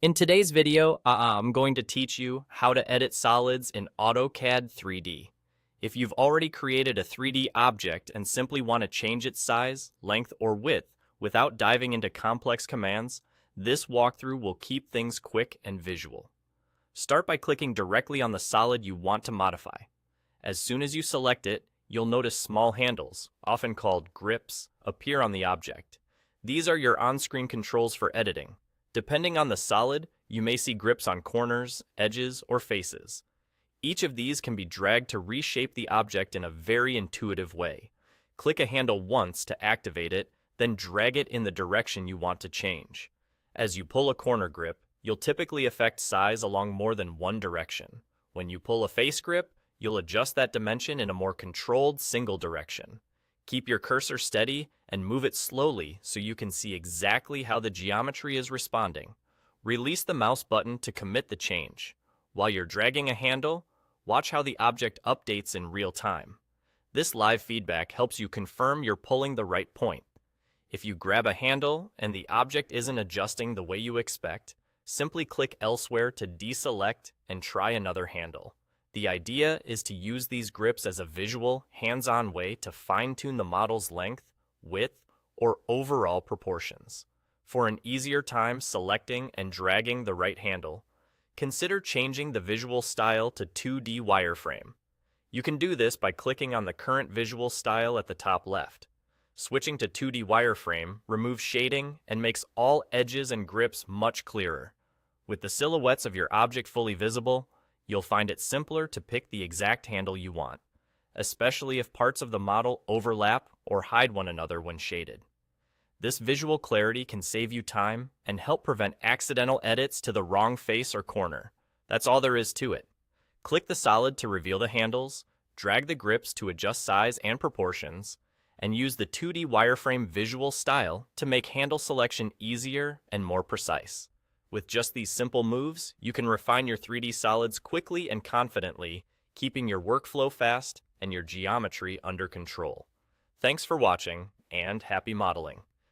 In today's video, I'm going to teach you how to edit solids in AutoCAD 3D. If you've already created a 3D object and simply want to change its size, length, or width without diving into complex commands, this walkthrough will keep things quick and visual. Start by clicking directly on the solid you want to modify. As soon as you select it, you'll notice small handles, often called grips, appear on the object. These are your on-screen controls for editing. Depending on the solid, you may see grips on corners, edges, or faces. Each of these can be dragged to reshape the object in a very intuitive way. Click a handle once to activate it, then drag it in the direction you want to change. As you pull a corner grip, you'll typically affect size along more than one direction. When you pull a face grip, you'll adjust that dimension in a more controlled single direction. Keep your cursor steady and move it slowly so you can see exactly how the geometry is responding. Release the mouse button to commit the change. While you're dragging a handle, watch how the object updates in real time. This live feedback helps you confirm you're pulling the right point. If you grab a handle and the object isn't adjusting the way you expect, simply click elsewhere to deselect and try another handle. The idea is to use these grips as a visual, hands-on way to fine-tune the model's length, width, or overall proportions. For an easier time selecting and dragging the right handle, consider changing the visual style to 2D wireframe. You can do this by clicking on the current visual style at the top left. Switching to 2D wireframe removes shading and makes all edges and grips much clearer. With the silhouettes of your object fully visible, you'll find it simpler to pick the exact handle you want, especially if parts of the model overlap or hide one another when shaded. This visual clarity can save you time and help prevent accidental edits to the wrong face or corner. That's all there is to it. Click the solid to reveal the handles, drag the grips to adjust size and proportions, and use the 2D wireframe visual style to make handle selection easier and more precise. With just these simple moves, you can refine your 3D solids quickly and confidently, keeping your workflow fast and your geometry under control. Thanks for watching, and happy modeling.